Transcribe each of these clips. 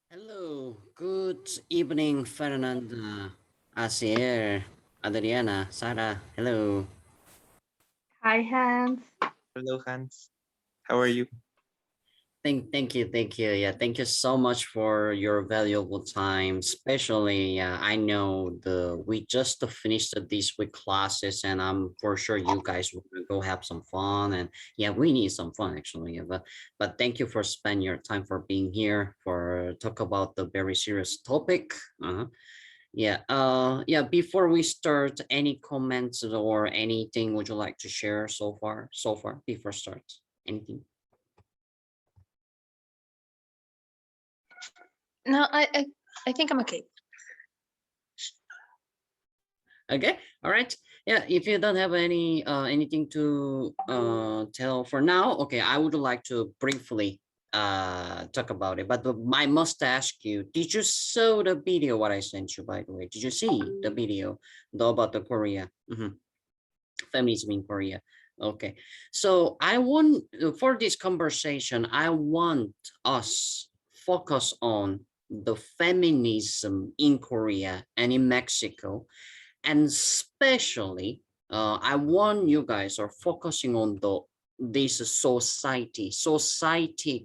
Hello, good evening, Fernanda, Asier, Adriana, Sarah. Hello. Hi, Hans. Hello, Hans. How are you? Thank you. Yeah, thank you so much for your valuable time. Especially, I know we just finished this week classes, and I'm for sure you guys will go have some fun. And yeah, we need some fun actually. Yeah, but thank you for spending your time for being here for talk about the very serious topic. Yeah, before we start, any comments or anything would you like to share so far before start? Anything? No, I think I'm okay. Okay, all right. Yeah, if you don't have anything to tell for now, okay, I would like to briefly talk about it. But I must ask you, did you saw the video what I sent you, by the way? Did you see the video about the Korea? Feminism in Korea. Okay, so I want for this conversation, I want us focus on the feminism in Korea and in Mexico, and especially I want you guys are focusing on this society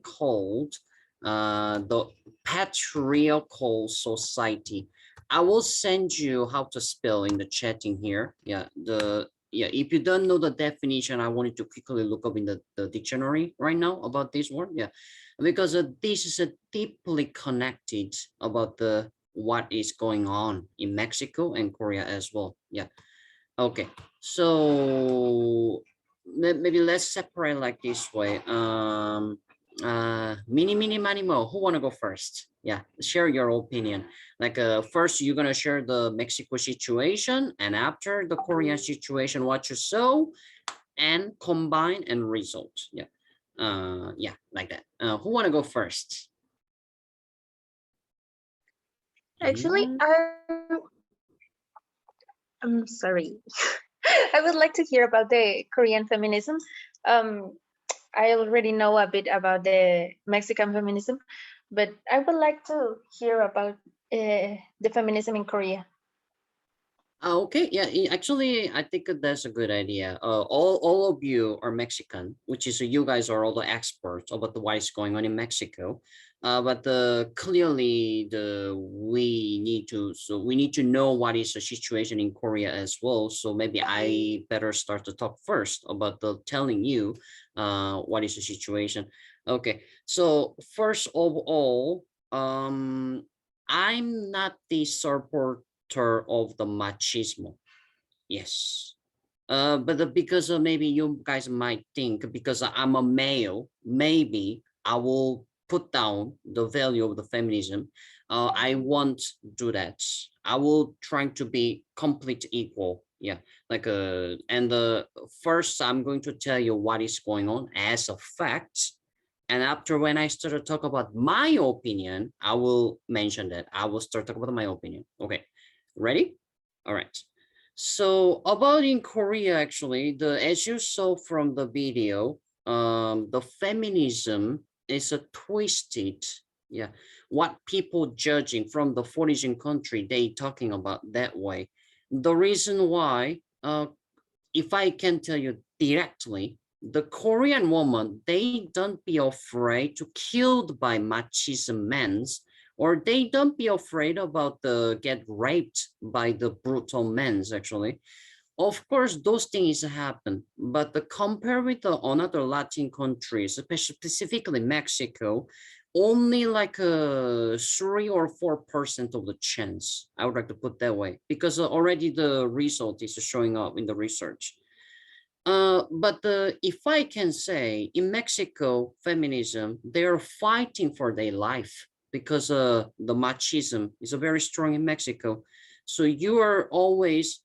called the patriarchal society. I will send you how to spell in the chatting here. Yeah, if you don't know the definition, I wanted to quickly look up in the dictionary right now about this word. Yeah, because this is a deeply connected about the what is going on in Mexico and Korea as well. Yeah. Okay. So maybe let's separate like this way. Mini mani mo. Who wanna go first? Yeah, share your opinion. Like first you're gonna share the Mexico situation, and after the Korean situation, what you saw and combine and result. Yeah. Yeah, like that. Who wanna go first? Actually, Mhm. I'm sorry. I would like to hear about the Korean feminism. Um, I already know a bit about the Mexican feminism, but I would like to hear about the feminism in Korea. Okay, yeah, actually, I think that's a good idea. All of you are Mexican, which is you guys are all the experts about the what is going on in Mexico. But clearly, we need to know what is the situation in Korea as well. So maybe I better start to talk first about the telling you, what is the situation. Okay, so first of all, I'm not the support of the machismo. Yes. But because maybe you guys might think because I'm a male, maybe I will put down the value of the feminism. I won't do that. I will try to be complete equal. Yeah, like and first I'm going to tell you what is going on as a fact, and after when I start to talk about my opinion, I will mention that I will start talking about my opinion. Okay, ready? All right. So about in Korea, actually, the as you saw from the video, the feminism is a twisted, yeah, what people judging from the foreign country, they talking about that way. The reason why, if I can tell you directly, the Korean woman, they don't be afraid to killed by machismo men's, or they don't be afraid about the get raped by the brutal men's actually. Of course, those things happen, but the compare with the another Latin countries, especially specifically Mexico, only like a 3 or 4% of the chance. I would like to put that way because already the result is showing up in the research. But if I can say in Mexico, feminism, they're fighting for their life because the machismo is very strong in Mexico. So you are always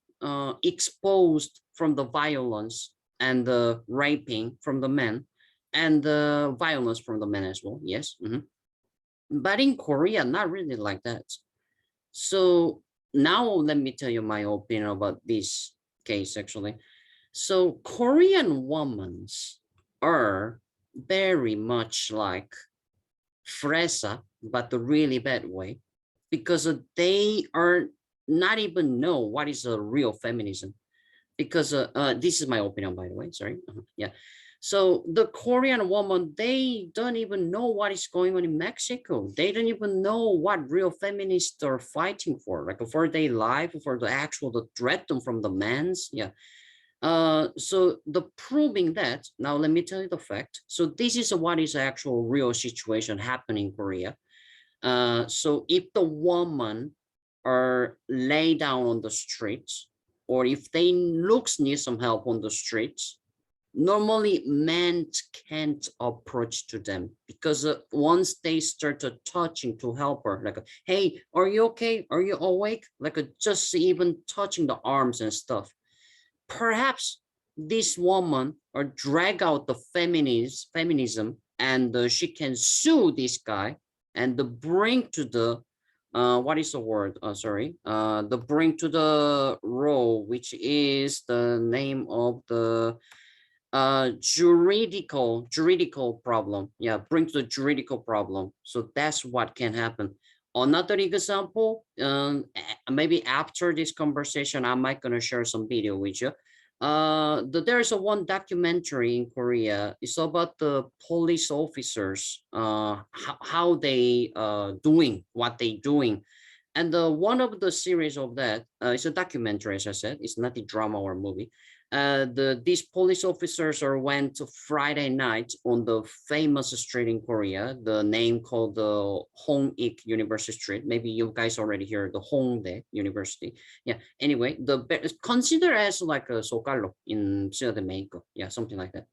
exposed from the violence and the raping from the men and the violence from the men as well. Yes. But in Korea, not really like that. So now let me tell you my opinion about this case actually. So Korean women are very much like fresa, but the really bad way, because they are not even know what is a real feminism. Because this is my opinion, by the way, sorry. Yeah. So the Korean woman, they don't even know what is going on in Mexico. They don't even know what real feminists are fighting for, like for their life, for the actual the threat them from the men's. Yeah. So the proving that, now let me tell you the fact. So this is what is actual real situation happening in Korea. So if the woman are lay down on the streets, or if they looks need some help on the streets, normally men can't approach to them, because once they started touching to help her, like, hey, are you okay? Are you awake? Like just even touching the arms and stuff. Perhaps this woman or drag out the feminism, and she can sue this guy and bring to the what is the word, sorry, the bring to the role, which is the name of the juridical problem. Yeah, bring to the juridical problem. So that's what can happen. Another example, maybe after this conversation I might gonna share some video with you. There's a one documentary in Korea. It's about the police officers, how they doing what they doing. And one of the series of that, it's a documentary, as I said. It's not a drama or movie. These police officers are went to Friday night on the famous street in Korea, the name called the Hongik University Street. Maybe you guys already heard the Hongdae University. Yeah. Anyway, consider as like a Socarlo in Ciudad de Mexico. Yeah, something like that.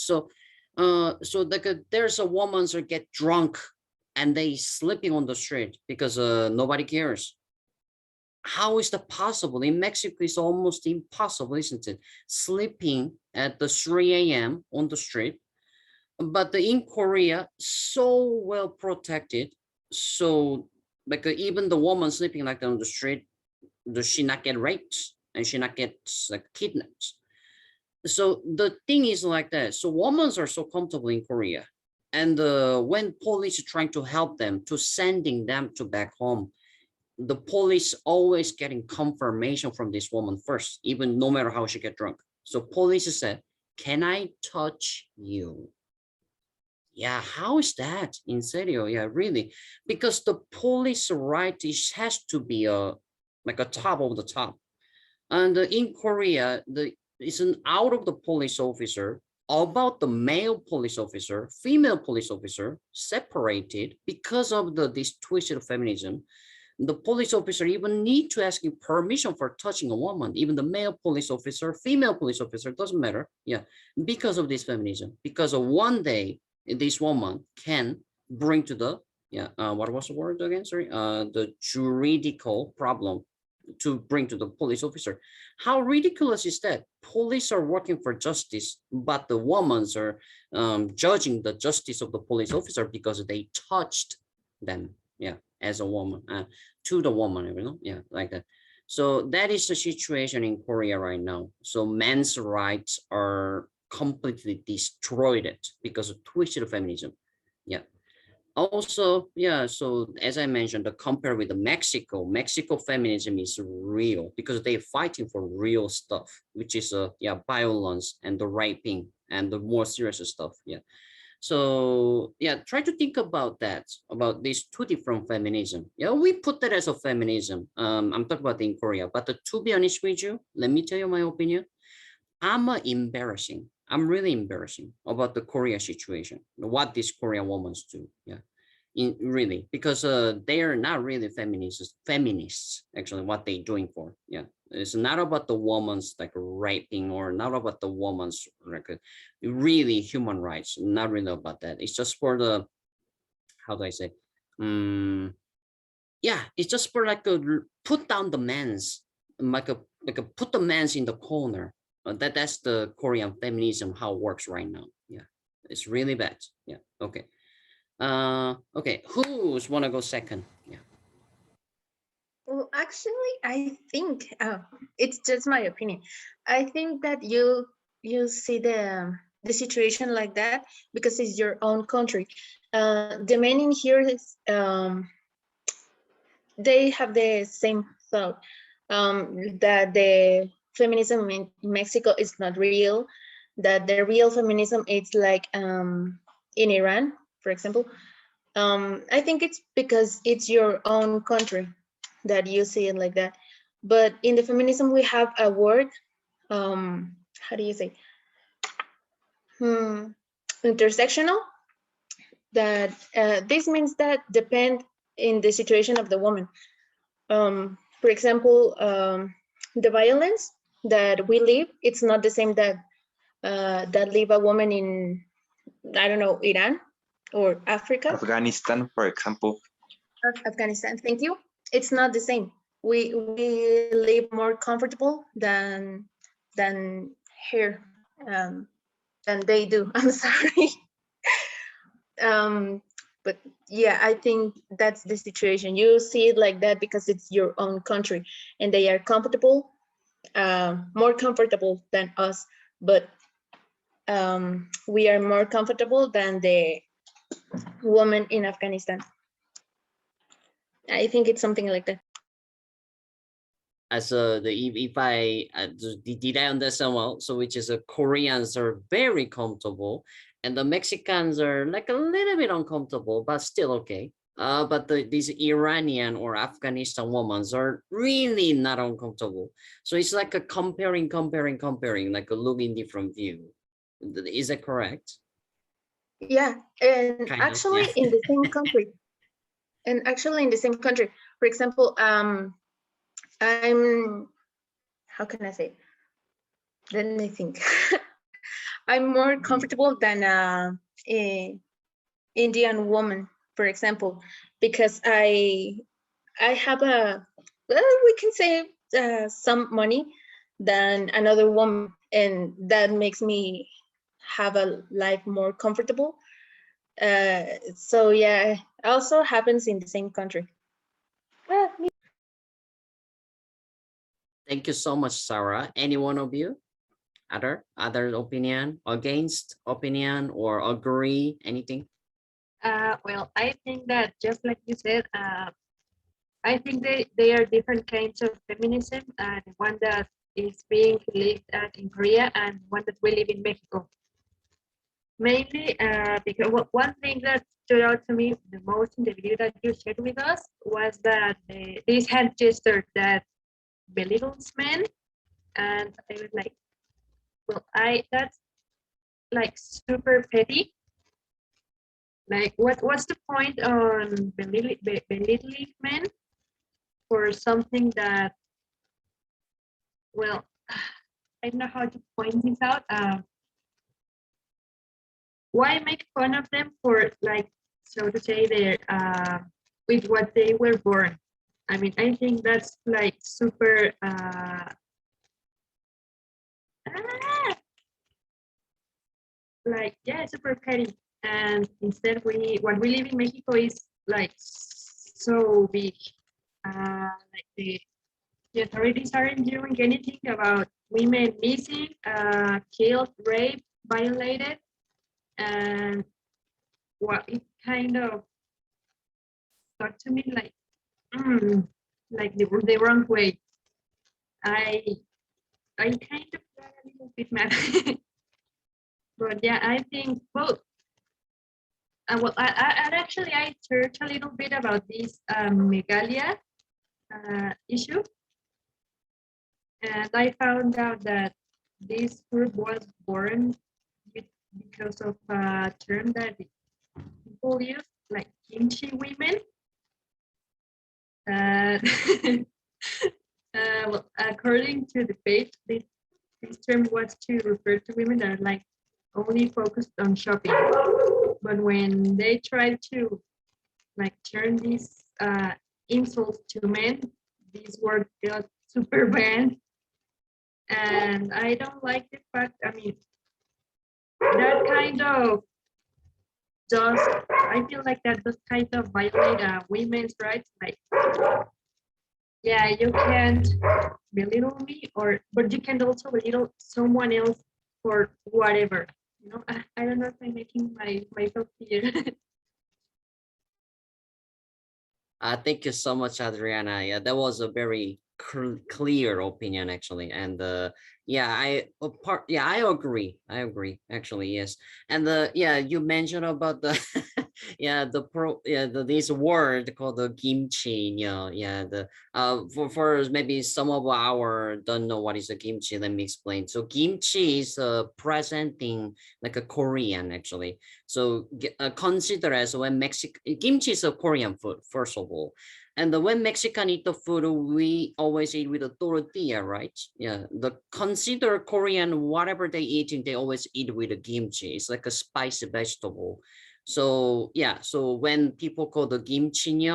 So like there's a woman who get drunk and they sleeping on the street because nobody cares. How is that possible? In Mexico, it's almost impossible, isn't it? Sleeping at the 3 a.m. on the street. But in Korea, so well protected. So like even the woman sleeping like that on the street, does she not get raped and she not get like kidnapped? So the thing is like that. So women are so comfortable in Korea. And when police are trying to help them to sending them to back home, the police always getting confirmation from this woman first, even no matter how she get drunk. So police said, can I touch you? Yeah, how is that? In serio, yeah, really. Because the police right has to be like a top of the top. And in Korea, it's an out of the police officer about the male police officer, female police officer separated because of this twisted feminism. The police officer even need to ask you permission for touching a woman, even the male police officer, female police officer, doesn't matter. Yeah, because of this feminism, because of one day this woman can bring to the, yeah, what was the word again? Sorry, the juridical problem to bring to the police officer. How ridiculous is that? Police are working for justice, but the women are judging the justice of the police officer because they touched them. Yeah, as a woman, to the woman, you know, yeah, like that. So that is the situation in Korea right now. So men's rights are completely destroyed because of twisted feminism. Yeah. Also, yeah, so as I mentioned, the compare with the Mexico feminism is real because they're fighting for real stuff, which is yeah, violence and the raping and the more serious stuff. Yeah. So yeah, try to think about that, about these two different feminism. Yeah, we put that as a feminism. I'm talking about in Korea, but to be honest with you, let me tell you my opinion. I'm embarrassing. I'm really embarrassing about the Korea situation, what these Korean women do. Yeah, in really, because they are not really feminists actually, what they doing for. Yeah, it's not about the woman's like raping, or not about the woman's like really human rights, not really about that. It's just for the, how do I say, yeah, it's just for like a put down the men's, like a put the men's in the corner. That's the Korean feminism, how it works right now. Yeah, it's really bad. Yeah, okay. Okay, who's wanna go second? Yeah. Well, actually, I think it's just my opinion. I think that you see the situation like that because it's your own country. The men in here is they have the same thought, that the feminism in Mexico is not real, that the real feminism is like in Iran, for example. I think it's because it's your own country that you see it like that. But in the feminism, we have a word, how do you say? Intersectional, that this means that depend in the situation of the woman. For example, the violence that we live, it's not the same that that live a woman in, I don't know, Iran or Africa. Afghanistan, for example. Afghanistan, thank you. It's not the same. We live more comfortable than here, than they do. I'm sorry. But yeah, I think that's the situation. You see it like that because it's your own country and they are comfortable, more comfortable than us, but we are more comfortable than the woman in Afghanistan. I think it's something like that. As if I did I understand well? So which is Koreans are very comfortable, and the Mexicans are like a little bit uncomfortable, but still okay. But these Iranian or Afghanistan women are really not uncomfortable. So it's like a comparing, like a look in different view. Is that correct? Yeah, and Kind of, actually yeah. in the same country. And actually in the same country. For example, I'm, how can I say? Let me think. I'm more comfortable than a Indian woman, for example, because I have a, well, we can say some money than another woman, and that makes me have a life more comfortable. So yeah, also happens in the same country. Thank you so much, Sarah. Any one of you? Other opinion, against opinion, or agree, anything? Well, I think that just like you said, I think they are different kinds of feminism, and one that is being lived in Korea and one that we live in Mexico. Mainly because one thing that stood out to me the most in the video that you shared with us was that this hand gesture that belittles men, and I was like, well, that's like super petty. Like, what's the point on belittling men for something that, well, I don't know how to point this out. Why make fun of them for, like, so to say, their with what they were born? I mean, I think that's like super like, yeah, super petty. And instead, what we live in Mexico is like so big. Like the authorities aren't doing anything about women missing, killed, raped, violated, and what it kind of got to me like the wrong way. I I kind of got a little bit mad, but yeah, I think both. Well, I searched a little bit about this Megalia issue, and I found out that this group was born because of a term that people use, like kimchi women. Uh, well, according to the page, this term was to refer to women that are like only focused on shopping. But when they try to like turn these insults to men, this word got super banned. And I don't like the fact, I mean, that kind of does, I feel like that does kind of violate women's rights. Like, yeah, you can't belittle me, but you can also belittle someone else for whatever. You know, I don't know if I'm making myself clear. Thank you so much, Adriana. Yeah, that was a very clear opinion, actually. And yeah, I agree. I agree, actually, yes. And yeah, you mentioned about the yeah, this word called the kimchi. Yeah, the for maybe some of our don't know what is a kimchi. Let me explain. So kimchi is presenting like a Korean, actually. So consider as when Mexican kimchi is a Korean food, first of all. And when Mexican eat the food, we always eat with a tortilla, right? Yeah. The consider Korean, whatever they eating, they always eat with a kimchi. It's like a spicy vegetable. So yeah, so when people call the kimchi,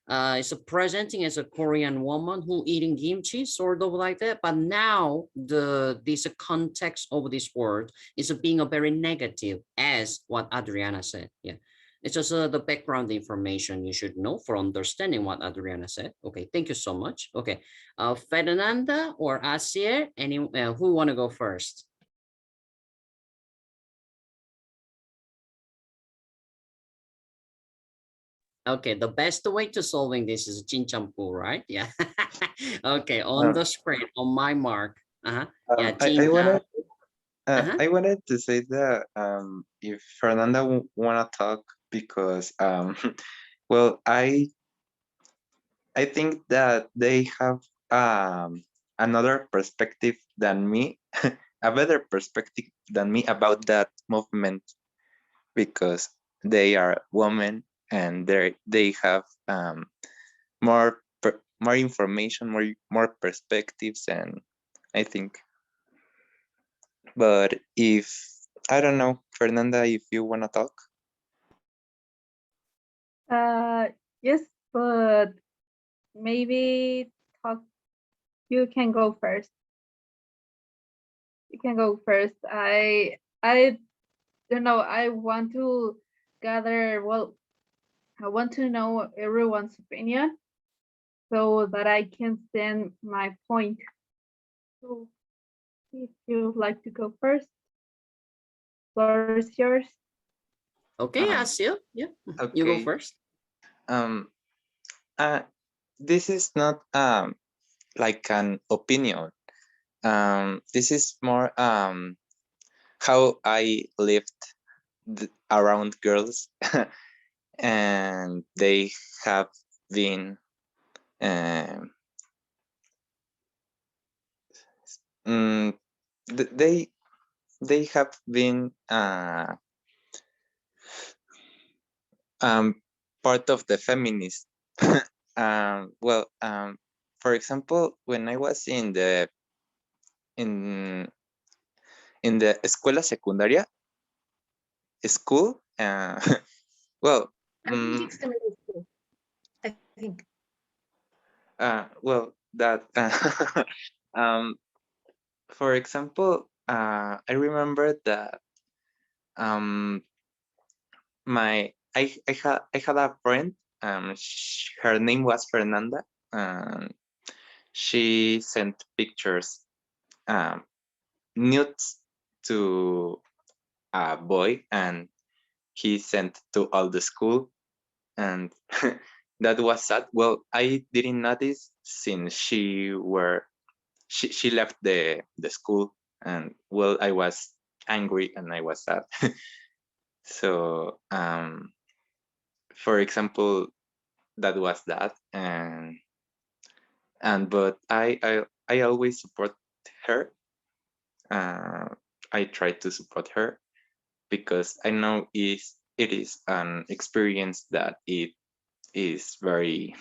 it's presenting as a Korean woman who eating kimchi, sort of like that. But now this context of this word is being a very negative, as what Adriana said. Yeah, it's just the background information you should know for understanding what Adriana said. Okay, thank you so much. Okay, Fernanda or Asier, any who want to go first? Okay, the best way to solving this is chinchampu, right? Yeah. Okay, on Um, the screen, on my mark. Uh-huh. Yeah, I wanted uh-huh. I wanted to say that if Fernanda wanna talk because well I think that they have another perspective than me, a better perspective than me about that movement because they are women and they have more information, more perspectives, and I think. But if I don't know, Fernanda, if you wanna talk. Uh, yes, but maybe talk. You can go first. You can go first. I don't know. I want to gather. Well, I want to know everyone's opinion so that I can stand my point. So, if you'd like to go first, floor is yours. Okay, Um, Asia. Yeah, you go okay. first. Um, uh, this is not like an opinion. This is more how I lived around girls, and they have been um, mm, th- they they have been um, part of the feminist. Well, for example, when I was in in the escuela secundaria school, well, I think mm, it's the middle school. I think. well, that um, for example, I remember that um, I had a friend. Her name was Fernanda. Um, she sent pictures, um, nudes to a boy, and he sent to all the school, and that was sad. Well, I didn't notice since she left the school, and well, I was angry and I was sad. So for example, that was that, and but I always support her. uh, I try to support her because I know it is an experience that it is very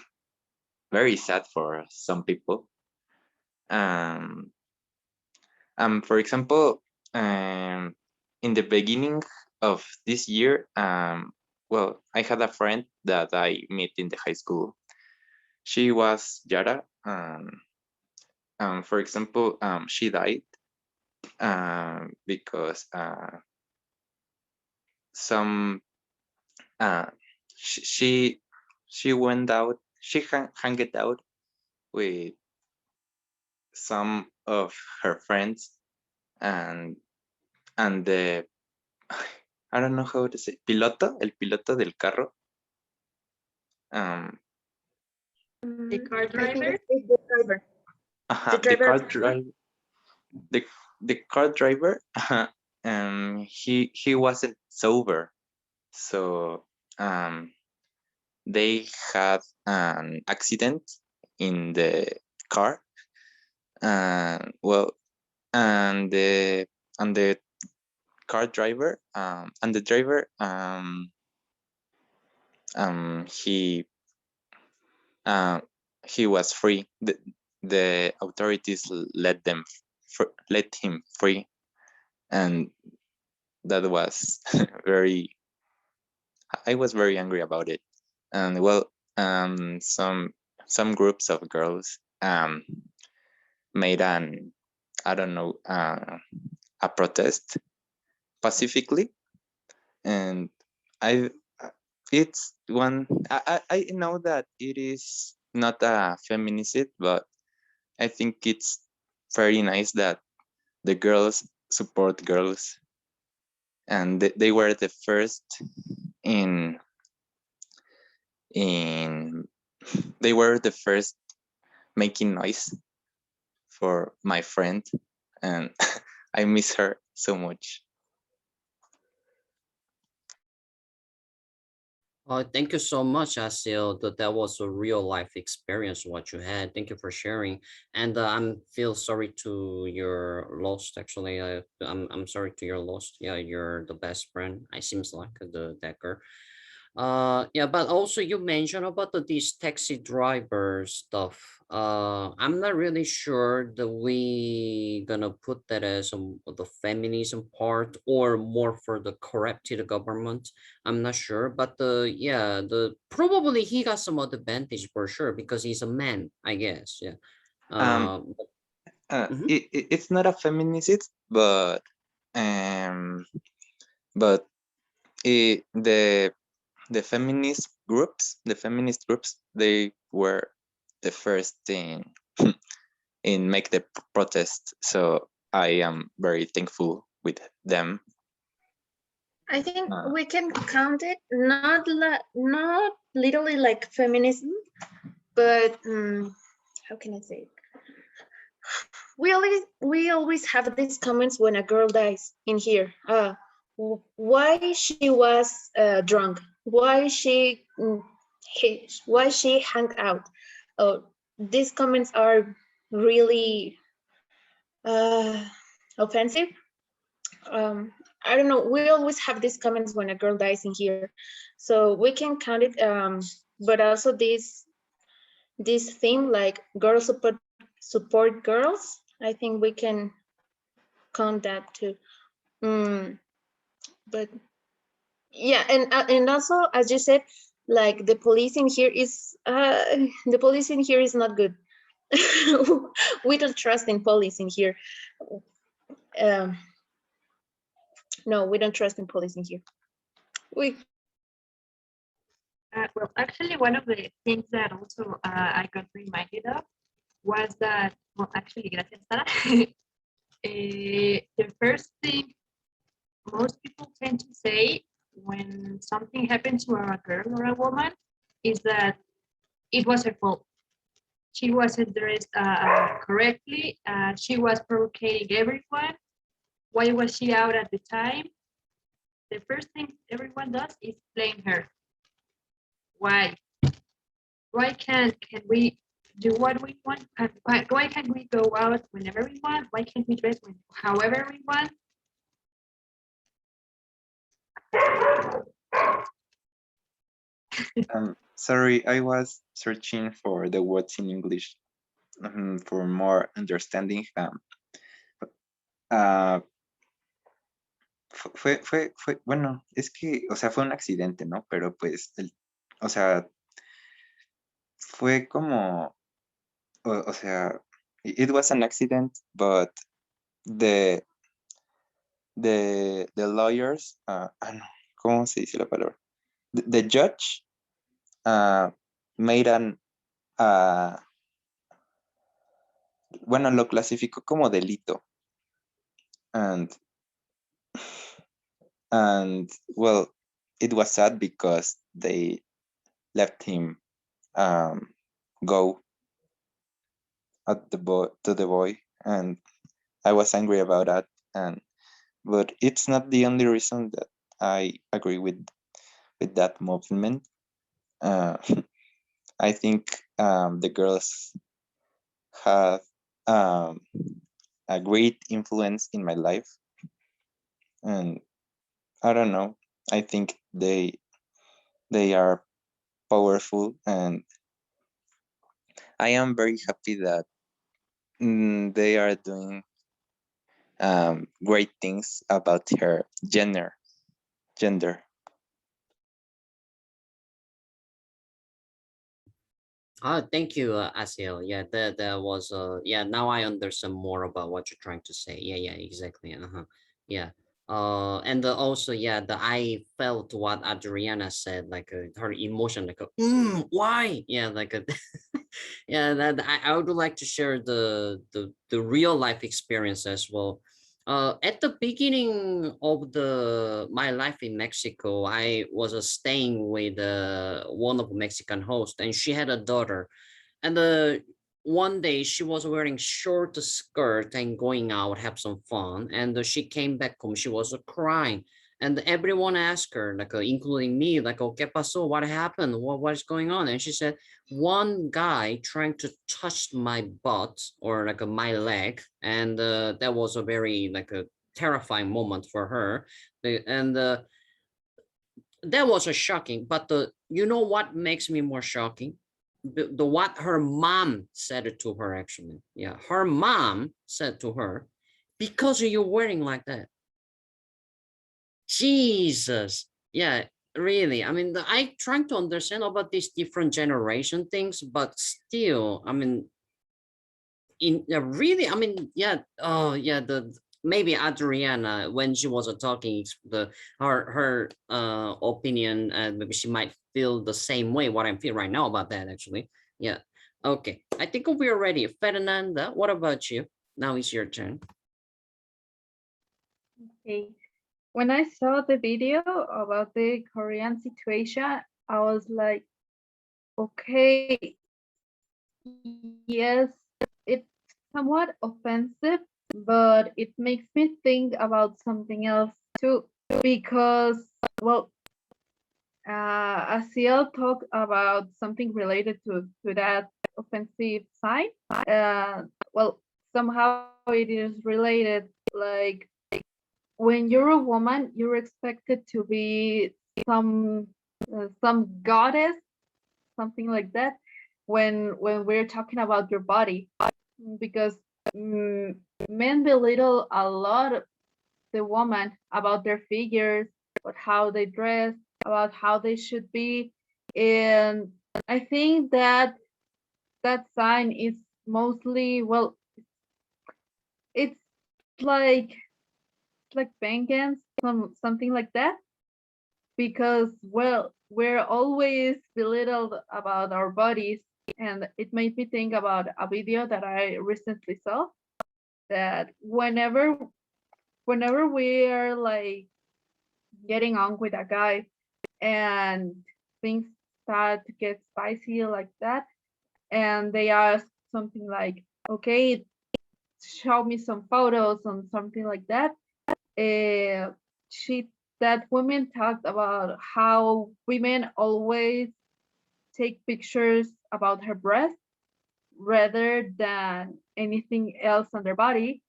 sad for some people. um for example, in the beginning of this year, well, I had a friend that I met in the high school. She was Yara. For example, she died because some uh, she she went out. She hung it out with some of her friends, and the I don't know how to say, el piloto del carro, um, The car I think driver? it's the driver. Uh-huh, The the driver car of the car. driver, the car driver, he wasn't sober, so they had an accident in the car, and well, and the car driver, and the driver, he he was free. The authorities let him free, and that was very. I was very angry about it, and well, some groups of girls made an, I don't know, a protest pacifically, and I it's one, I know that it is not a feminicide, but I think it's very nice that the girls support girls, and they were the first in in they were the first making noise for my friend, and I miss her so much. Thank you so much, Asil. That was a real life experience what you had. Thank you for sharing. And I'm feel sorry to your loss. Actually, I'm sorry to your loss. Yeah, you're the best friend. I seems like the Decker. Yeah, but also you mentioned about these taxi driver stuff. I'm not really sure that we gonna put that as the feminism part or more for the corrupted government. I'm not sure, but yeah, the probably he got some advantage for sure because he's a man, I guess. Yeah. Um, Uh, mhm. it's not a feminicide, um, but the feminist groups, they were the first in make the protest. So I am very thankful with them. I think Uh, we can count it not literally like feminism, but how can I say it? We always have these comments when a girl dies in here. Why she was drunk? Why why she hung out? Oh, these comments are really offensive. I don't know. We always have these comments when a girl dies in here, so we can count it. But also this theme like girls support girls. I think we can count that too. But yeah, and also as you said, like the police in here is not good. We don't trust in police in here. Um, no, we don't trust in police in here. We Well, actually, one of the things that also I got reminded of was that, well, actually, gracias, Sara. The first thing most people tend to say when something happens to a girl or a woman is that it was her fault. She wasn't dressed correctly. She was provoking everyone. Why was she out at the time? The first thing everyone does is blame her. Why? Why can we do what we want? Why can't we go out whenever we want? Why can't we dress however we want? sorry, I was searching for the words in English, for more understanding. Uh, bueno, es que, o sea, fue un accidente, ¿no? Pero pues, o sea, fue como, o sea, it was an accident, but the, the lawyers, no, ¿cómo se dice la palabra? The judge made bueno, lo clasificó como delito. And well, it was sad because they left him go at the boy to the boy, and I was angry about that. And but it's not the only reason that I agree with that movement. Uh, I think the girls have um, a great influence in my life, and I don't know. I think they are powerful, and I am very happy that they are doing great things about her gender. Oh, thank you, Asiel. Yeah, that was yeah. Now I understand more about what you're trying to say. Yeah, yeah, exactly. Yeah. And also, yeah, the I felt what Adriana said, like her emotion, like why? Yeah, like yeah. That I would like to share the real life experience as well. At the beginning of the my life in Mexico, I was staying with one of Mexican hosts, and she had a daughter. And one day she was wearing short skirt and going out have some fun. And she came back home. She was crying, and everyone asked her, like including me, like, "Oh, qué pasó? What happened? What's going on?" And she said, "One guy trying to touch my butt or like my leg," and that was a very like a terrifying moment for her. And that was a shocking. But the you know what makes me more shocking? The what her mom said it to her actually. Yeah, her mom said to her, "Because you're wearing like that." Jesus. Yeah, really. I mean, I trying to understand about these different generation things, but still, I mean, in really, I mean, yeah, oh yeah, the maybe Adriana when she was talking the her opinion, maybe she might feel the same way what I'm feeling right now about that actually. Yeah. Okay, I think we're ready. Fernanda, what about you? Now it's your turn. Okay. When I saw the video about the Korean situation, I was like, okay, yes, it's somewhat offensive, but it makes me think about something else too. Because, well, Asiel talked about something related to that offensive side. Uh, well, somehow it is related. Like when you're a woman, you're expected to be some some goddess, something like that. When we're talking about your body, because mm, men belittle a lot the woman about their figures, about how they dress, about how they should be. And I think that that sign is mostly, well, it's like vengeance, something like that, because, well, we're always belittled about our bodies. And it made me think about a video that I recently saw, that whenever we are like getting on with a guy and things start to get spicy like that, and they ask something like, okay, show me some photos and something like that. She that woman talked about how women always take pictures about her breast rather than anything else on their body,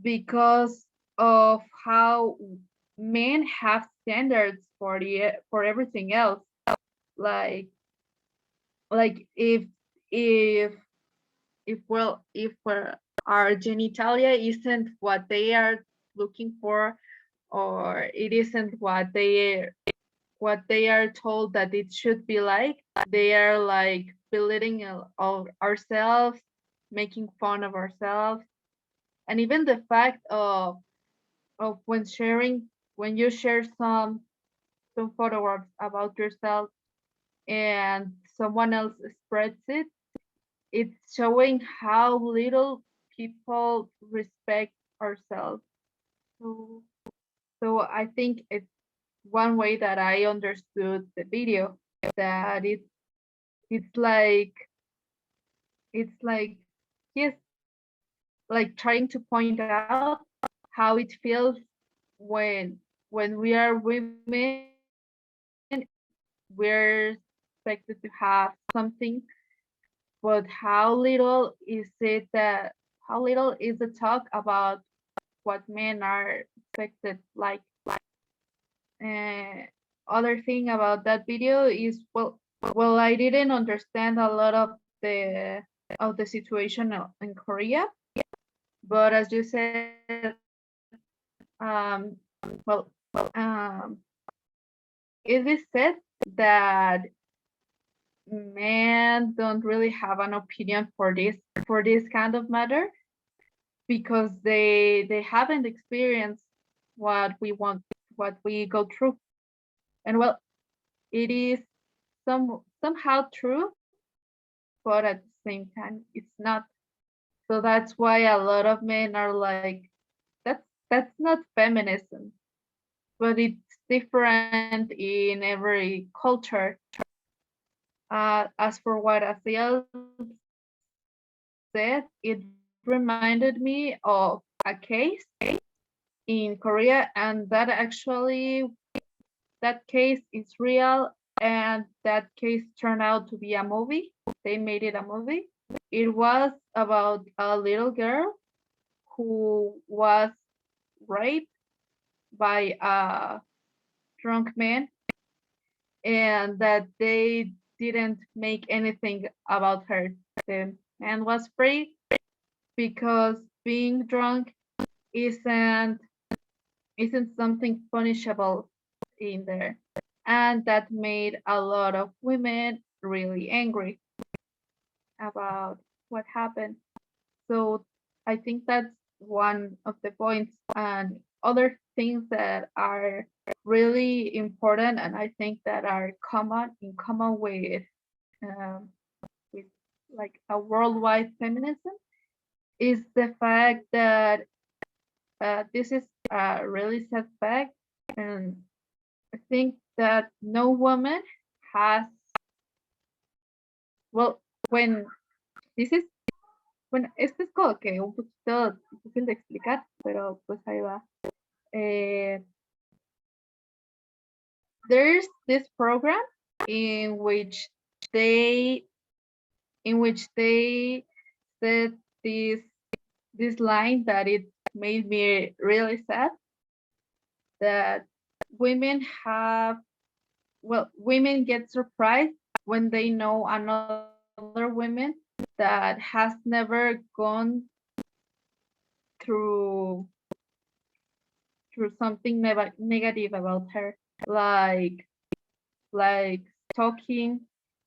because of how men have standards for everything else. Like if if if our genitalia isn't what they are looking for, or it isn't what they are told that it should be like, they are like belittling ourselves, making fun of ourselves. And even the fact of when you share some photographs about yourself and someone else spreads it, it's showing how little people respect ourselves. So, so I think it's one way that I understood the video, that it's like it's like he's like trying to point out how it feels when we are women, we're expected to have something, but how little is it that how little is the talk about what men are expected like. Uh, Other thing about that video is well I didn't understand a lot of the situation in Korea, but as you said, um, well, um, it is said that men don't really have an opinion for this kind of matter because they haven't experienced what we want, what we go through. And well, it is somehow true, but at the same time it's not. So that's why a lot of men are like, that's not feminism, but it's different in every culture. As for what Asiel said, it reminded me of a case in Korea, and that case is real, and that case turned out to be a movie. They made it a movie. It was about a little girl who was raped by a drunk man, and that they didn't make anything about her. The man was free because being drunk isn't isn't something punishable in there. And that made a lot of women really angry about what happened. So I think that's one of the points. And other things that are really important, and I think that are common um, with like a worldwide feminism, is the fact that this is a really sad fact, and I think that no woman has, well, when this is, bueno, esto es como que un poquito difícil de explicar, pero pues ahí va. Eh, there's this program in which they said this this line that it made me really sad, that women have, well, women get surprised when they know another woman that has never gone through something negative about her, like like stalking,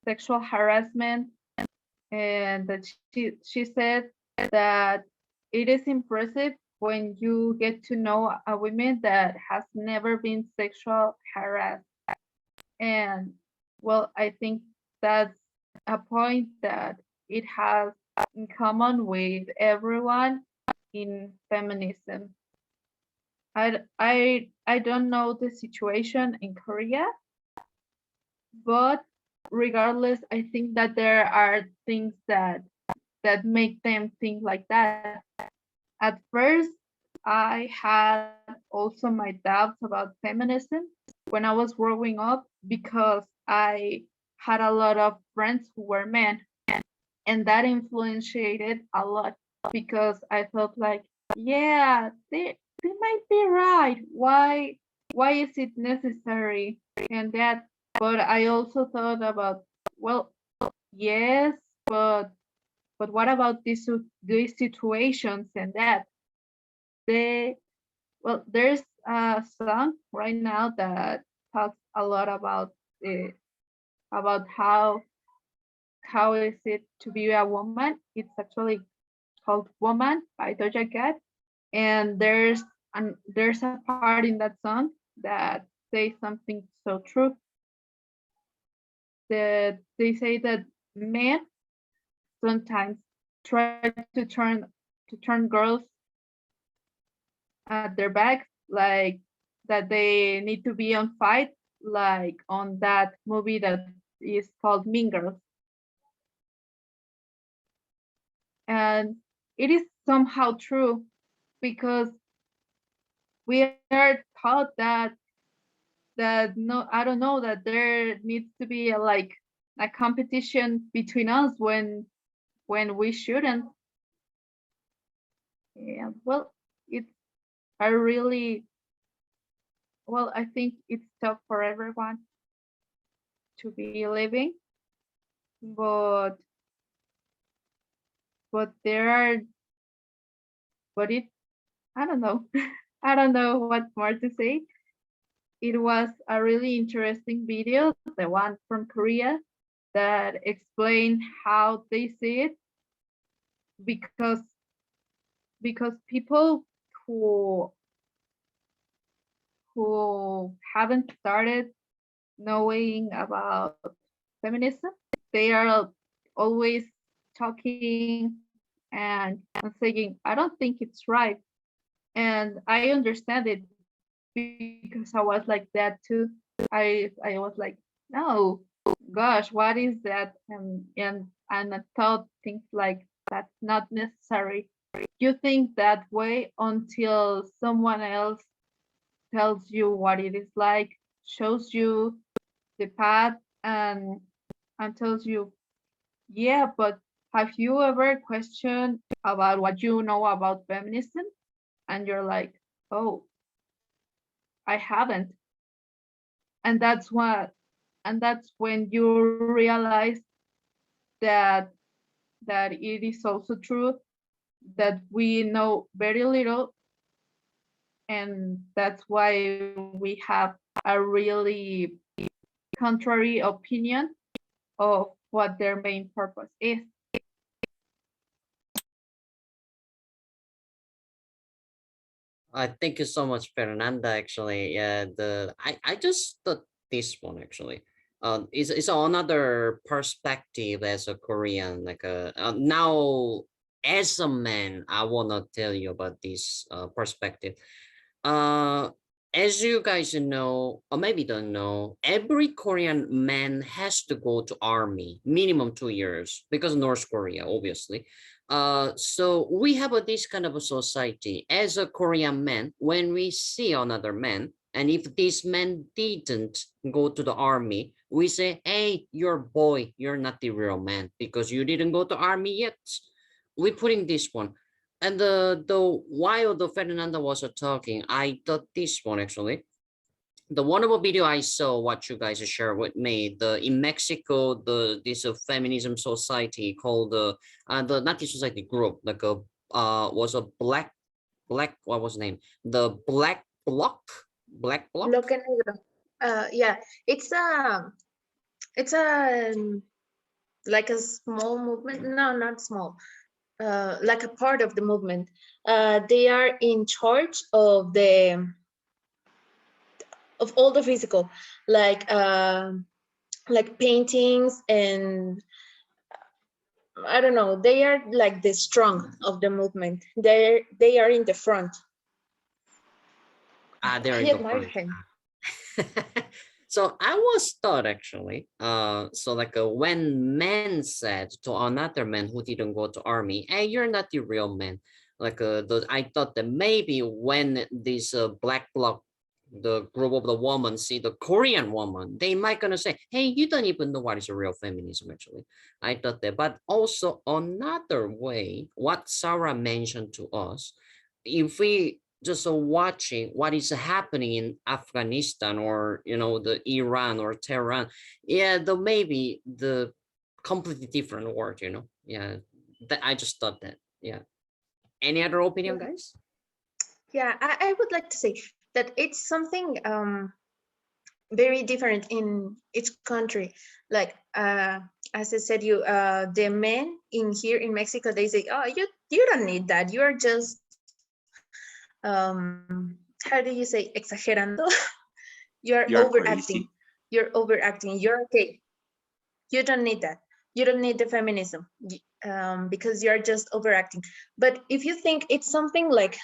sexual harassment, and that she said that it is impressive when you get to know a woman that has never been sexual harassed. And well, I think that's a point that it has in common with everyone in feminism. I don't know the situation in Korea, but regardless, I think that there are things that make them think like that. At first, I had also my doubts about feminism when I was growing up because I had a lot of friends who were men, and that influenced a lot because I felt like, yeah, they might be right. Why is it necessary? And that, but I also thought about, well, yes, but what about these situations and that they, well, there's a song right now that talks a lot about the about how is it to be a woman. It's actually called Woman by Doja Cat, and there's a part in that song that says something so true, that they say that men sometimes try to turn girls at their back, like that they need to be on fight, like on that movie that is called Mean Girls. And it is somehow true because we are taught that no, I don't know, that there needs to be like a competition between us when we shouldn't. Yeah, well, it's a really, well, I think it's tough for everyone to be living, but there are, but it, I don't know. I don't know what more to say. It was a really interesting video, the one from Korea, that explained how they see it, because people who haven't started knowing about feminism, they are always talking and saying, I don't think it's right. And I understand it because I was like that too. I was like, no, gosh, what is that? And I thought things like that's not necessary. You think that way until someone else tells you what it is like, shows you the path, and tells you, yeah, but have you ever questioned about what you know about feminism? And you're like, oh, I haven't. And that's when you realize that it is also true that we know very little, and that's why we have a really contrary opinion of what their main purpose is. Thank you so much, Fernanda. Actually, yeah, I just thought this one actually. Is another perspective as a Korean. Like now as a man, I wanna tell you about this perspective. Uh, as you guys know, or maybe don't know, every Korean man has to go to army minimum 2 years because North Korea, obviously. So we have this kind of a society as a Korean man. When we see another man, and if this man didn't go to the army, we say, "Hey, you're a boy. You're not the real man because you didn't go to army yet." We putting this one. And the while the Fernanda was talking, I thought this one actually. The wonderful video I saw, what you guys share with me, the in Mexico, this feminism society called the not the society group, like a was a black what was the name? The black block. Lo que negro. Yeah, it's a like a small movement. No, not small. Like a part of the movement. They are in charge of all the physical, like paintings, and I don't know. They are like the strong of the movement. They are in the front. They're I in the admire front. him. So I was thought actually, so like when men said to another man who didn't go to army, hey, you're not the real man. Like I thought that maybe when this black bloc, the group of the woman see the Korean woman, they might gonna say, hey, you don't even know what is a real feminism actually. I thought that, but also another way, what Sarah mentioned to us, if we just watching what is happening in Afghanistan or the Iran or Tehran, yeah, the maybe the completely different world, yeah. That I just thought that, yeah. Any other opinion, guys? Yeah, I would like to say that it's something very different in each country. Like as I said, the men in here in Mexico, they say, oh, you don't need that. You're just how do you say, exagerando? You're overacting. Crazy. You're overacting. You're okay. You don't need that. You don't need the feminism because you're just overacting. But if you think it's something like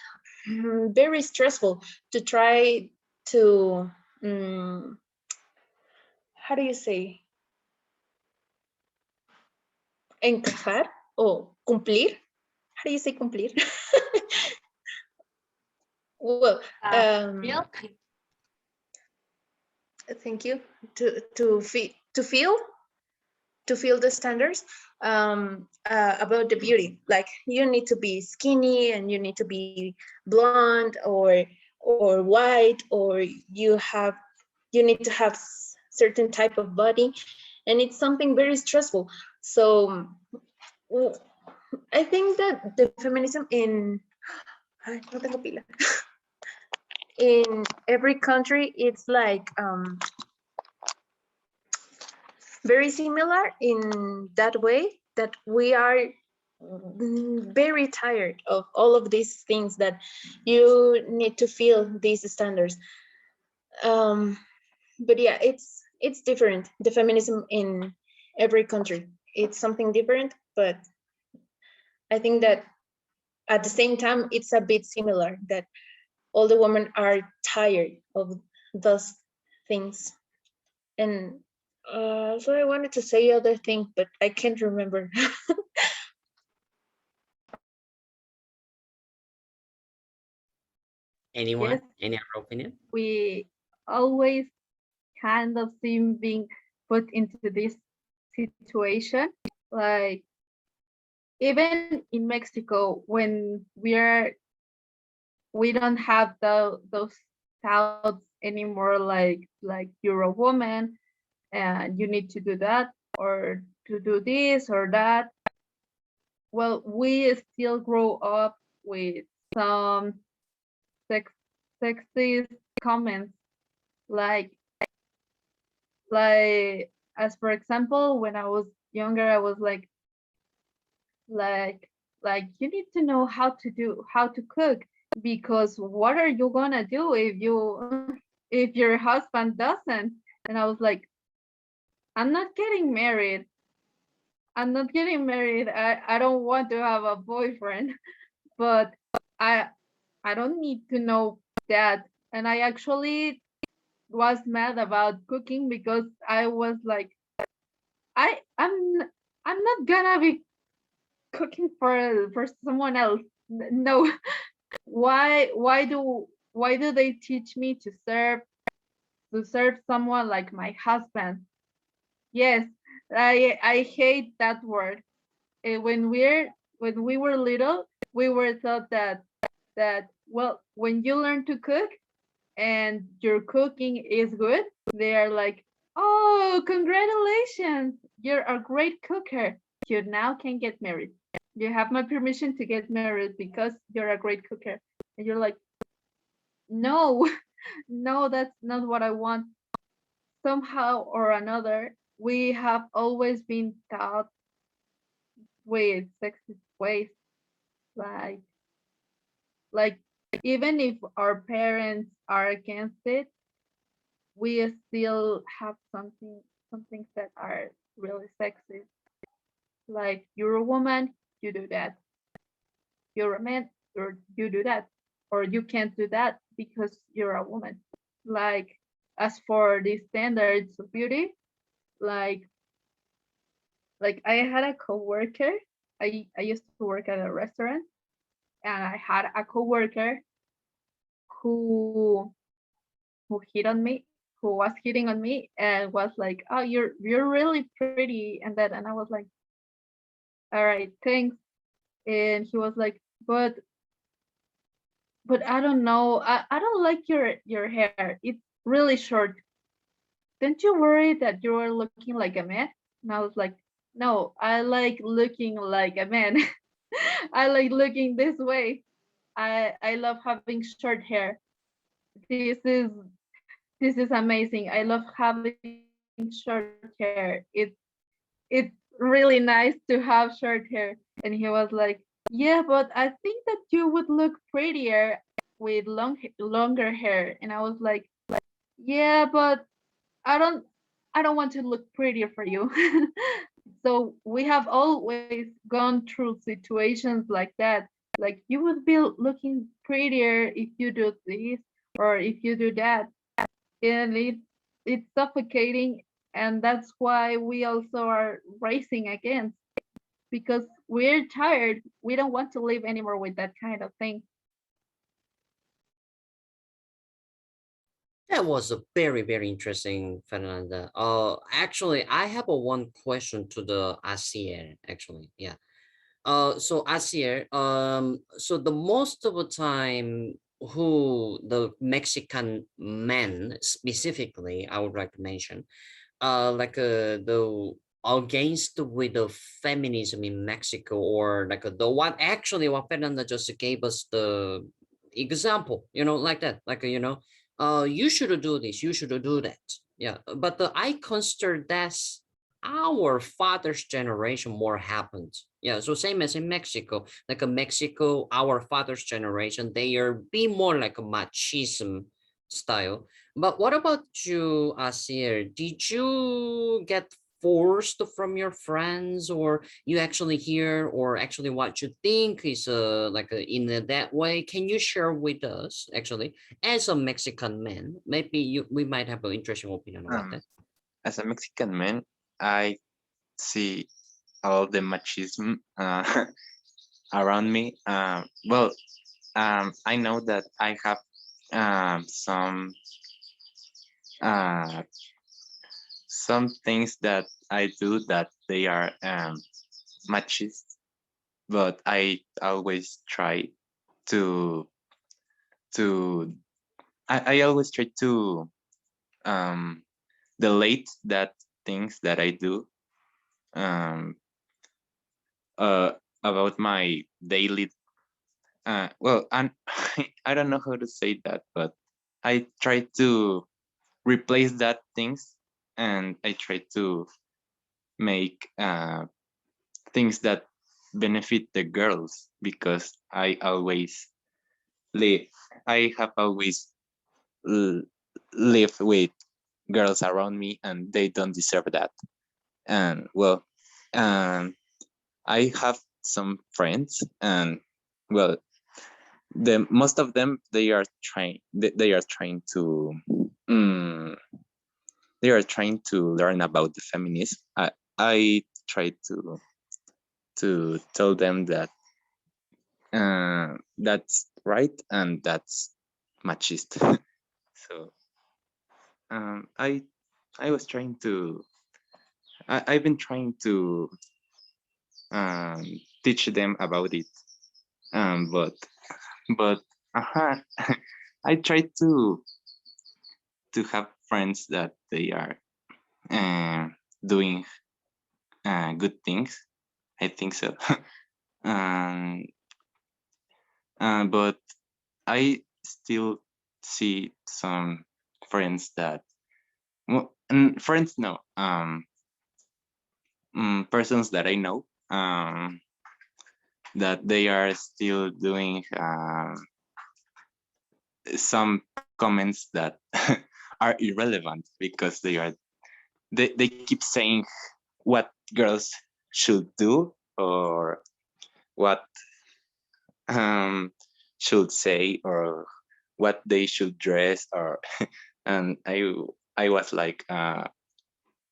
very stressful to try to how do you say, encajar o cumplir how do you say cumplir? Well, Yeah. thank you. To feel the standards about the beauty. Like you need to be skinny and you need to be blonde or white, or you need to have certain type of body, and it's something very stressful. So I think that the feminism ay, no tengo pila. In every country, it's like very similar in that way, that we are very tired of all of these things that you need to feel these standards. But yeah, it's different. The feminism in every country, it's something different, but I think that at the same time, it's a bit similar, that all the women are tired of those things. And so I wanted to say other thing, but I can't remember. Anyone? Yes. Any other opinion? We always kind of seem being put into this situation. Like even in Mexico, when we don't have those thoughts anymore, like you're a woman and you need to do that or to do this or that. Well, we still grow up with some sexist comments, like as for example, when I was younger, I was like you need to know how to cook, because what are you gonna do if your husband doesn't? And I was like, I'm not getting married. I don't want to have a boyfriend, but I I don't need to know that. And I actually was mad about cooking because I was like, I I'm I'm not gonna be cooking for someone else. No. Why do they teach me to serve someone like my husband? Yes, I hate that word. When we were little, we were taught that well, when you learn to cook and your cooking is good, they are like, oh, congratulations, you're a great cooker. You now can get married. You have my permission to get married because you're a great cooker. And you're like, no, no, that's not what I want. Somehow or another, we have always been taught with sexist ways, like like even if our parents are against it, we still have some things that are really sexist. Like you're a woman, you do that. You're a man, you do that. Or you can't do that because you're a woman. Like as for the standards of beauty, like I had a coworker. I used to work at a restaurant, and I had a coworker who hit on me, who was hitting on me, and was like, "Oh, you're really pretty," and that, and I was like, "All right, thanks." And he was like, "But I don't know. I don't like your hair. It's really short. Don't you worry that you're looking like a man?" And I was like, "No, I like looking like a man. I like looking this way. I love having short hair. This is this is amazing. I love having short hair. It's really nice to have short hair." And he was like, "Yeah, but I think that you would look prettier with longer hair." And I was like, "Yeah, but I don't I don't want to look prettier for you." So we have always gone through situations like that. Like you would be looking prettier if you do this or if you do that. And it's suffocating, and that's why we also are racing against, because we're tired. We don't want to live anymore with that kind of thing. That was a very, very interesting, Fernanda. Actually, I have a one question to the Asier, actually. Yeah. So Asier, so the most of the time who the Mexican men specifically, I would like to mention, like the against with the feminism in Mexico, or like the one actually what Fernanda just gave us the example, like that, like you should do this, you should do that. Yeah, but I consider that's our father's generation more happened. Yeah, so same as in Mexico, like a Mexico, our father's generation, they are be more like a machism style. But what about you, Asir? Did you get forced from your friends, or you actually hear, or actually what you think is like in that way? Can you share with us, actually, as a Mexican man? Maybe we might have an interesting opinion about Um, that. as a Mexican man, I see all the machismo around me. I know that I have uh, some things that I do that they are machist, but I always try to to I always try to um, delete that things that I do um, uh, about my daily. And I don't know how to say that, but I try to replace that things, and I try to make things that benefit the girls, because live I have always l- lived with girls around me, and they don't deserve that. And well, um, I have some friends, and well, the most of them, they are trying to mm, they are trying to learn about the feminism. I try to tell them that that's right and that's machist. So I was trying to I've been trying to um, teach them about it, but uh I try to have friends that they are uh, doing good things. I think so. um, but I still see some friends that, friends, no, persons that I know, that they are still doing some comments that are irrelevant, because they keep saying what girls should do, or what um, should say, or what they should dress, or and I was like,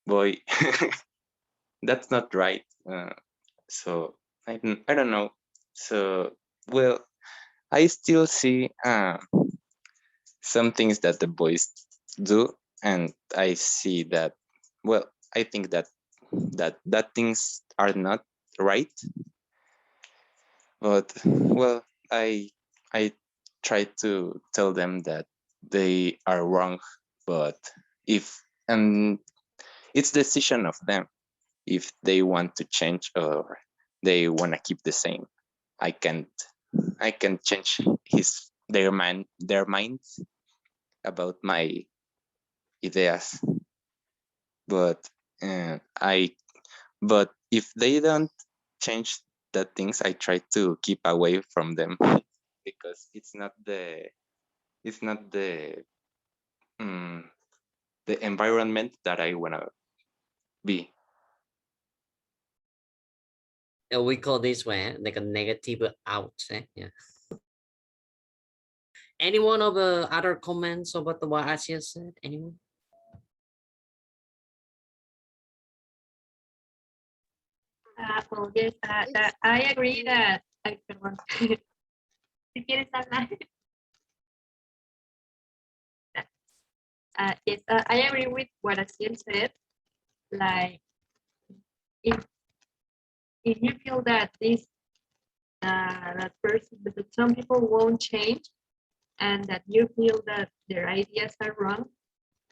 boy, that's not right. So I don't know. So well, I still see some things that the boys do, and I see that, well, I think that things are not right, but well, I try to tell them that they are wrong, but if and it's decision of them if they want to change, or they want to keep the same. I can't I can change their minds about my ideas, but I but if they don't change the things, I try to keep away from them, because it's not um, the environment that I wanna be. We call this one like a negative out. Yeah. Anyone of other comments about the what Asia said? Anyone? Well, yes, that I agree that. Ay, perdón. Si quieres hablar. Yes, I agree with what Asiel said. Like, if if you feel that this that person, that some people won't change, and that you feel that their ideas are wrong,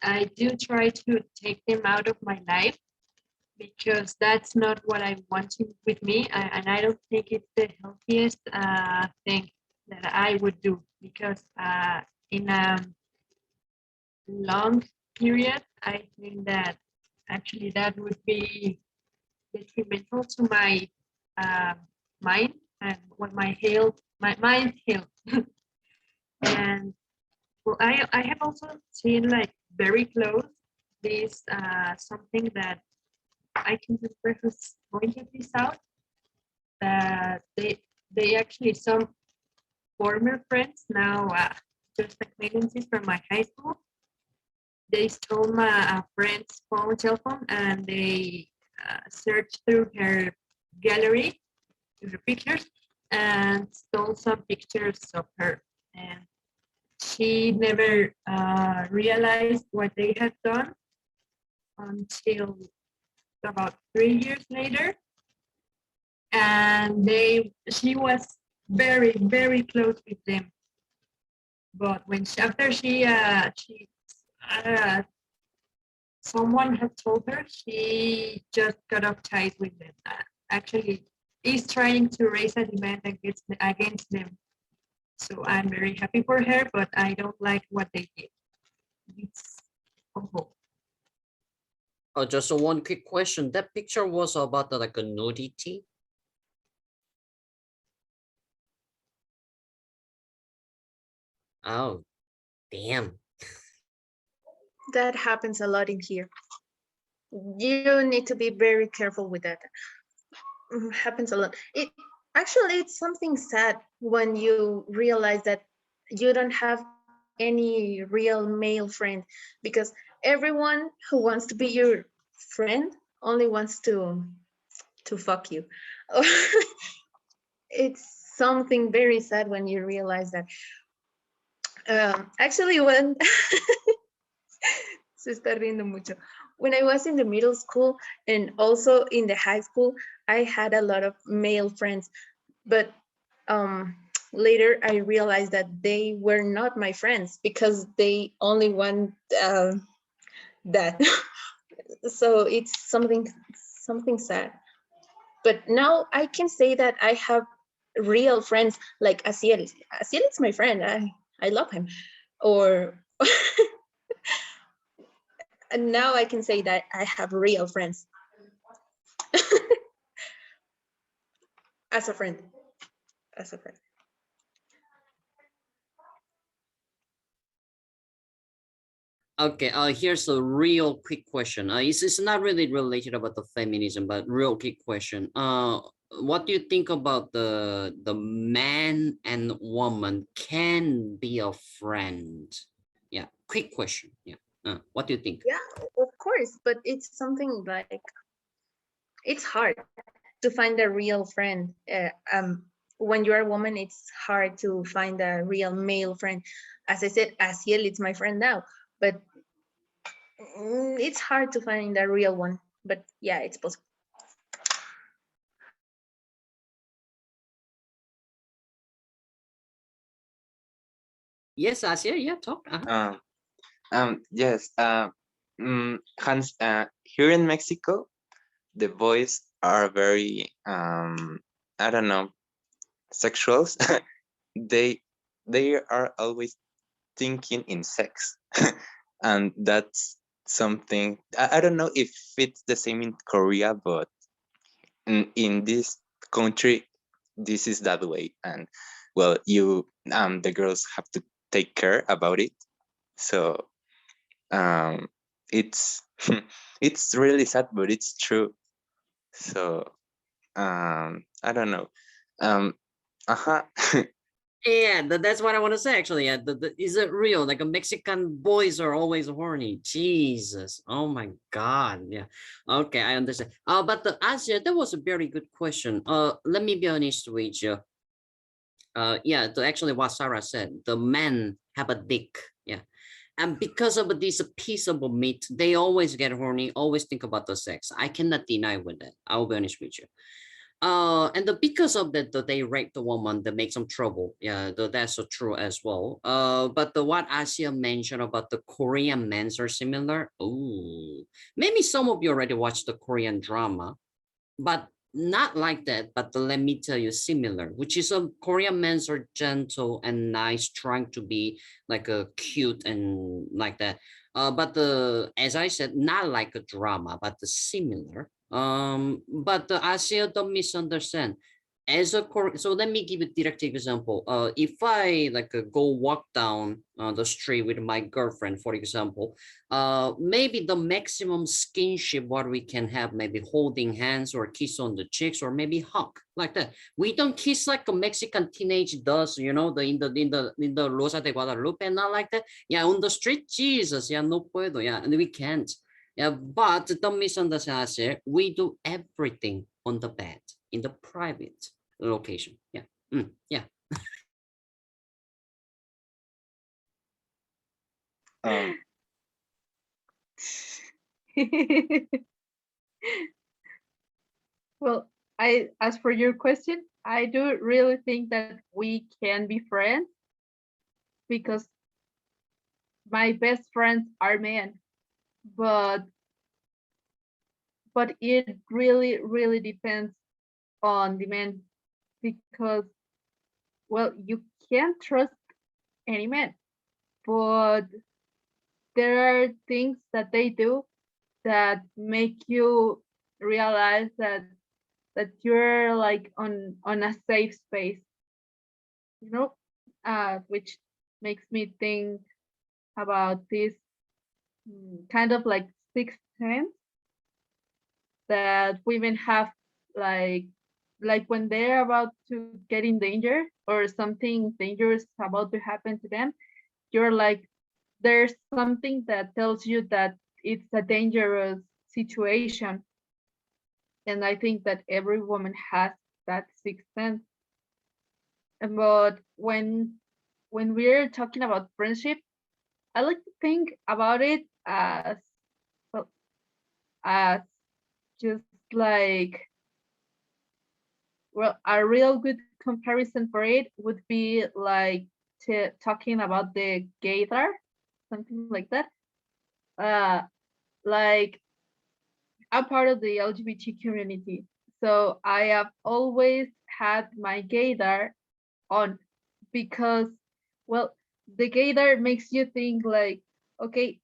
I do try to take them out of my life because that's not what I want to with me, and I don't think it's the healthiest thing that I would do because in a long period, I think that actually that would be detrimental to my uh, mind and what my health, my mind health. And well, I have also seen like very close this something that I can remember who's pointed this out, that they actually some former friends now just acquaintances from my high school. They stole my friend's cell phone, and they searched through her gallery, through her pictures, and stole some pictures of her. And she never realized what they had done until about 3 years later. And she was very, very close with them. But when after someone had told her, she just got off ties with them. Actually, is trying to raise a demand against them. So I'm very happy for her, but I don't like what they did. It's awful. Oh, just one quick question. That picture was about like a nudity. Oh, damn. That happens a lot in here. You need to be very careful with that. Happens a lot. It actually, it's something sad when you realize that you don't have any real male friend, because everyone who wants to be your friend only wants to fuck you. It's something very sad when you realize that. Actually, when se está riendo mucho. When I was in the middle school and also in the high school, I had a lot of male friends, but later I realized that they were not my friends because they only want that. So it's something sad. But now I can say that I have real friends like Asiel. Asiel is my friend. I love him. Or and now I can say that I have real friends. As a friend. As a friend. Okay, here's a real quick question. It's not really related about the feminism, but real quick question. What do you think about the man and woman can be a friend? Yeah, quick question. Yeah. What do you think? Yeah, of course, but it's something like it's hard to find a real friend. When you're a woman, it's hard to find a real male friend. As I said, Asiel, it's my friend now, but it's hard to find a real one. But yeah, it's possible. Yes, Asia. Yeah, talk. Yes. Hans, here in Mexico, the boys are very I don't know, sexuals. they they are always thinking in sex, and that's something I don't know if it's the same in Korea, but in this country, this is that way, and well, you the girls have to take care about it. So it's it's really sad, but it's true. So I don't know. Uh-huh. Yeah, that's what I want to say actually. Yeah, is it real? Like a Mexican boys are always horny. Jesus. Oh my God. Yeah. Okay, I understand. But the Asia, that was a very good question. Let me be honest with you. Yeah, actually what Sarah said, the men have a dick. Yeah. And because of this piece of meat, they always get horny, always think about the sex. I cannot deny with that. I'll be honest with you. And because of that, they rape the woman, that makes some trouble. Yeah, that's so true as well. But what Asia mentioned about the Korean men are similar. Oh, maybe some of you already watched the Korean drama, but not like that. But let me tell you, similar, which is a Korean men are gentle and nice, trying to be like a cute and like that. But as I said, not like a drama, but the similar. But the Asia don't misunderstand. As a so let me give a direct example. If I like go walk down the street with my girlfriend, for example, maybe the maximum skinship what we can have, maybe holding hands or kiss on the cheeks or maybe hug like that. We don't kiss like a Mexican teenage does, you know, the in the Rosa de Guadalupe, not like that. Yeah, on the street, Jesus, yeah, no puedo, yeah, and we can't. Yeah, but don't misunderstand us here. We do everything on the bed in the private location. Yeah, yeah. Um, Well, as for your question, I do really think that we can be friends because my best friends are men, but it really depends on the man because, well, you can't trust any man, but there are things that they do that make you realize that you're like on a safe space, you know, which makes me think about this kind of like sixth sense that women have, like when they're about to get in danger or something dangerous about to happen to them, you're like, there's something that tells you that it's a dangerous situation. And I think that every woman has that sixth sense. But when we're talking about friendship, I like to think about it as, well, as just like, well, a real good comparison for it would be like talking about the gaydar, something like that. Uh, like, I'm part of the LGBT community, so I have always had my gaydar on because, well, the gaydar makes you think like, okay,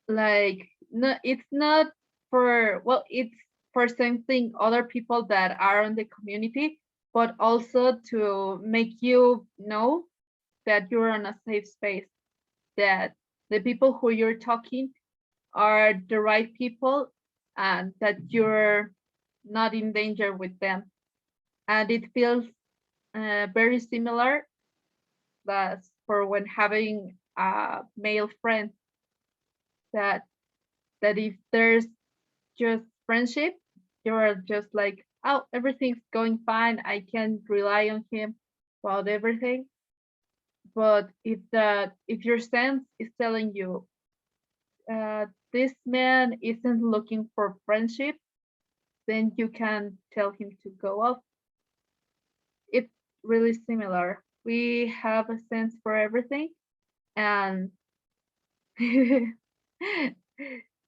like, no, it's not for, well, it's for something other people that are in the community, but also to make you know that you're in a safe space, that the people who you're talking are the right people and that you're not in danger with them. And it feels very similar as for when having a male friend, that if there's just friendship, you're just like, oh, everything's going fine, I can rely on him about everything. But if your sense is telling you this man isn't looking for friendship, then you can tell him to go off. It's really similar. We have a sense for everything, and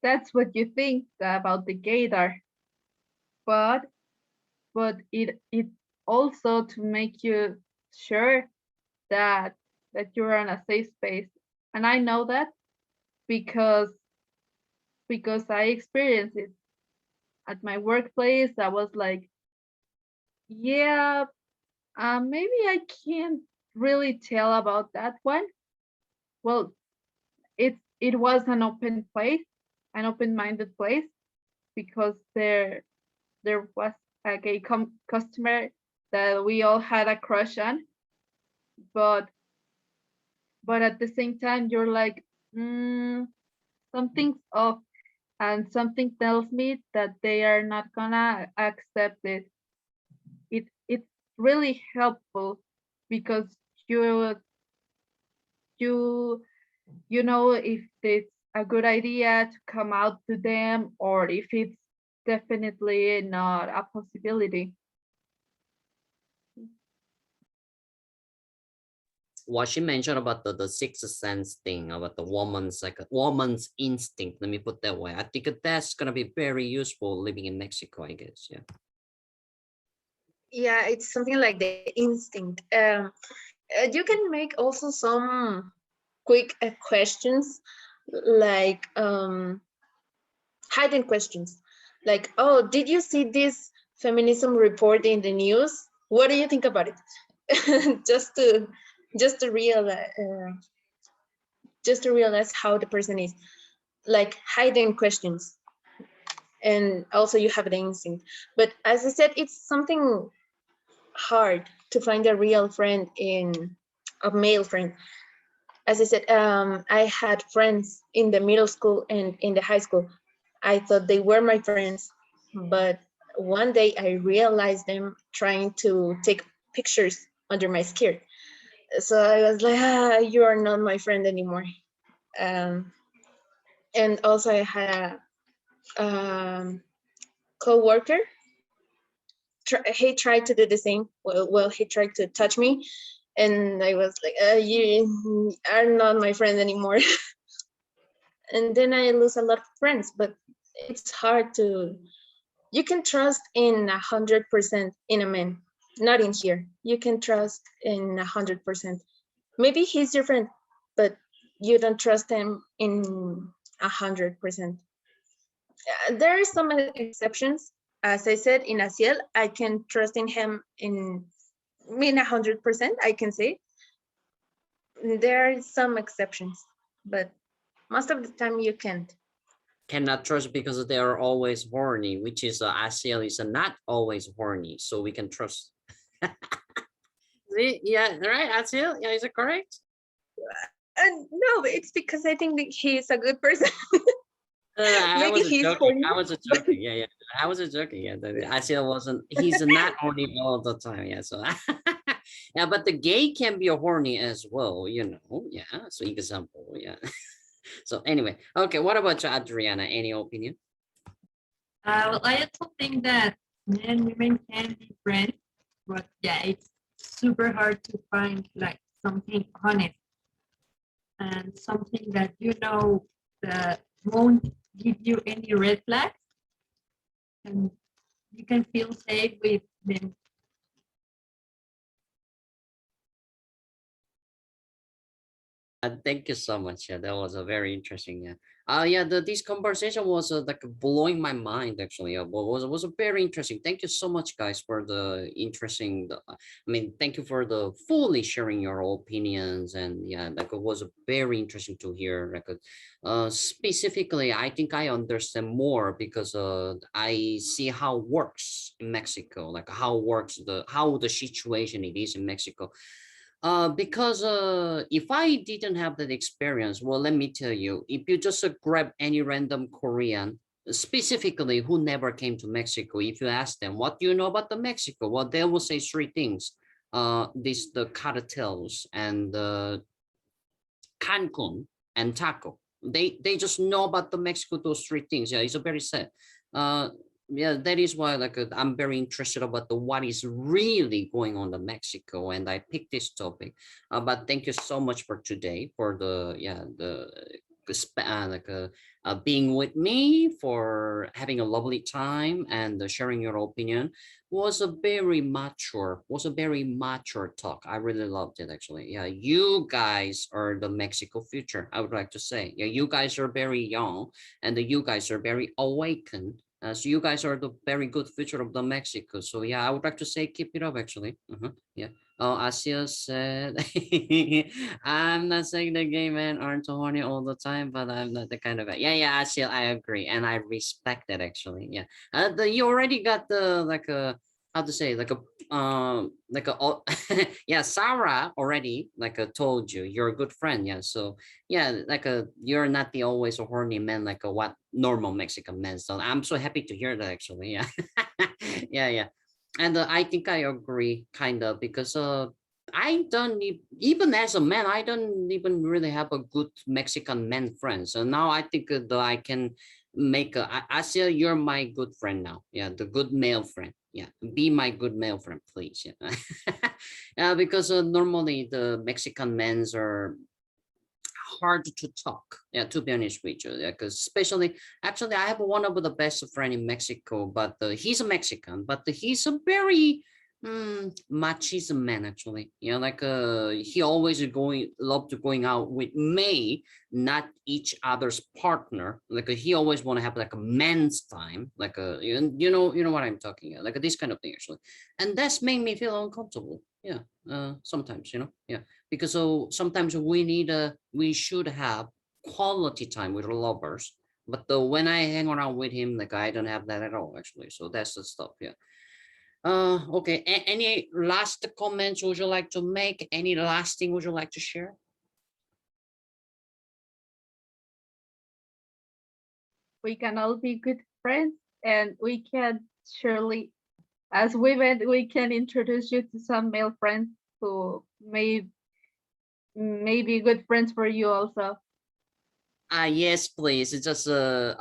that's what you think about the gaydar. But it also to make you sure that you're in a safe space. And I know that because I experienced it at my workplace. I was like, yeah, maybe I can't really tell about that one. Well, it was an open place, an open-minded place, because there was a gay customer that we all had a crush on, but at the same time you're like, something's off, and something tells me that they are not gonna accept it. It's really helpful because you you you know if it's a good idea to come out to them or if it's definitely not a possibility. What she mentioned about the sixth sense thing, about the woman's like a woman's instinct, let me put that way. I think that's gonna be very useful living in Mexico, I guess. Yeah. Yeah, it's something like the instinct. You can make also some quick questions, like hidden questions, like, oh, did you see this feminism report in the news? What do you think about it? Just to realize how the person is, like hidden questions. And also you have the instinct, but as I said, it's something hard to find a real friend, in a male friend. As I said, I had friends in the middle school and in the high school. I thought they were my friends, but one day I realized them trying to take pictures under my skirt. So I was like, you are not my friend anymore. Um, and also I had a co-worker. He tried to do the same. Well, he tried to touch me, and I was like, you are not my friend anymore. And then I lose a lot of friends, but it's hard to, you can trust in 100% in a man, not in here. You can trust in 100%. Maybe he's your friend, but you don't trust him in 100%. There are some exceptions. As I said, in Asiel, I can trust in him in 100%, I can say. There are some exceptions, but most of the time you can't. Cannot trust because they are always horny, which is ASEAN is not always horny, so we can trust. See, yeah, right, ASEAN, yeah, is it correct? And no, it's because I think that he is a good person. I Maybe wasn't he's joking. horny. I wasn't joking. Yeah, yeah. I wasn't joking. Yeah, ASEAN wasn't. He's not horny all the time. Yeah, so yeah, but the gay can be a horny as well. You know. Yeah. So example. Yeah. So anyway, okay. What about you, Adriana? Any opinion? Well, I also think that men and women can be friends, but yeah, it's super hard to find like something honest and something that that won't give you any red flags, and you can feel safe with them. Thank you so much. Yeah, that was a very interesting. Yeah. Yeah. This conversation was like blowing my mind. Actually, was a very interesting. Thank you so much, guys, for the interesting. I mean, thank you for the fully sharing your opinions, and yeah, like it was very interesting to hear. Like, specifically, I think I understand more because I see how it works in Mexico, like how works how the situation it is in Mexico. Because if I didn't have that experience, well, let me tell you, if you just grab any random Korean, specifically who never came to Mexico, if you ask them, what do you know about the Mexico? Well, they will say three things. The cartels and the Cancun and taco. They just know about the Mexico, those three things. Yeah, it's a very sad. Uh, yeah, that is why like I'm very interested about the what is really going on in Mexico, and I picked this topic. But thank you so much for today for being with me, for having a lovely time and sharing your opinion. Was a very mature talk. I really loved it actually. Yeah, you guys are the Mexico future, I would like to say. Yeah, you guys are very young, and you guys are very awakened. So you guys are the very good future of the Mexico. So yeah, I would like to say keep it up actually. Yeah. Oh, Asia said, I'm not saying the gay men aren't horny all the time, but I'm not the kind of guy. Yeah, yeah, Asia, I agree, and I respect that actually. Yeah, you already got the like a how to say like a like a yeah, Sarah already like told you you're a good friend. Yeah, so yeah, like you're not the always a horny man like a what normal Mexican men. So I'm so happy to hear that actually. Yeah. Yeah, yeah. And I think I agree kind of because I don't even as a man I don't even really have a good Mexican man friend. So now I think that I can make I say you're my good friend now. Yeah, the good male friend. Yeah, be my good male friend, please. Yeah, because normally the Mexican men's are hard to talk. Yeah, to be honest with you, yeah, because especially actually I have one of the best friend in Mexico, but he's a Mexican, but he's a very machismo man actually. You know, like he always going love to going out with me, not each other's partner. Like he always want to have like a man's time, like a you know what I'm talking about, like this kind of thing actually, and that's made me feel uncomfortable. Yeah, sometimes yeah because so sometimes we should have quality time with lovers, but when I hang around with him like I don't have that at all actually, so that's the stuff. Yeah. Okay, any last comments would you like to make? Any last thing would you like to share? We can all be good friends, and we can surely, as women, we can introduce you to some male friends who may be good friends for you also. Yes, please. It's just the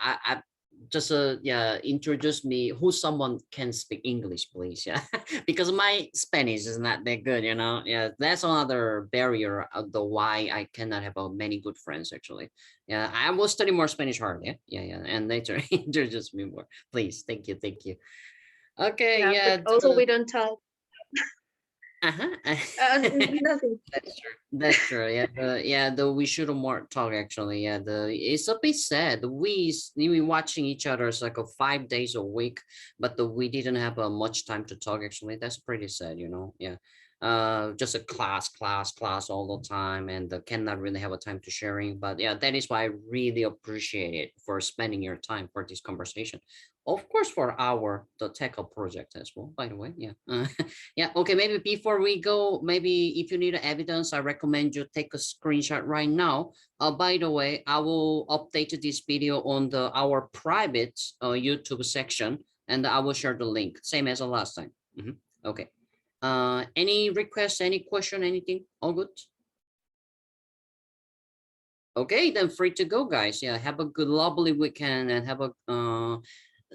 I just yeah, introduce me who someone can speak English, please. Yeah, because my Spanish is not that good, you know. Yeah, that's another barrier of the why I cannot have many good friends actually. Yeah, I will study more Spanish hard. Yeah, yeah, yeah, and later introduce me more, please. Thank you, thank you. Okay, Yeah, yeah. but also we don't talk. Uh-huh. Nothing. That's true. That's true. Yeah, we should more talk actually. Yeah, it's a bit sad. We watching each other it's like a 5 days a week, but we didn't have much time to talk actually. That's pretty sad, you know. Yeah. Just a class all the time, and cannot really have a time to sharing. But yeah, that is why I really appreciate it for spending your time for this conversation. Of course, for our the TECAAL project as well. By the way, yeah. Yeah, okay, maybe before we go, maybe if you need evidence, I recommend you take a screenshot right now. By the way, I will update this video on our private YouTube section, and I will share the link, same as the last time. Okay. Any requests, any question, anything? All good? Okay, then free to go, guys. Yeah, have a good, lovely weekend and have a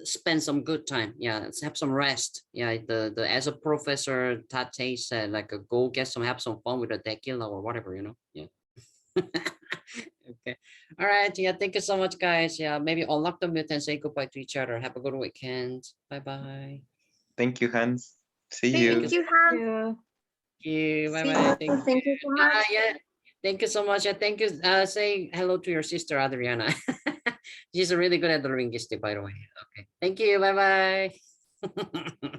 spend some good time. Yeah, let's have some rest. Yeah, the as a professor Tate said, like go get some have some fun with a tequila or whatever, you know. Yeah. Okay. All right. Yeah. Thank you so much, guys. Yeah. Maybe unlock the mute and say goodbye to each other. Have a good weekend. Bye bye. Thank you, Hans. See Thank you. you. Thank you, Han. Yeah. Thank you. Bye See bye. you. Thank you so much. Yeah. Thank you so much. Yeah. Thank you. Say hello to your sister Adriana. She's really good at the linguistic, by the way. Okay. Thank you. Bye bye.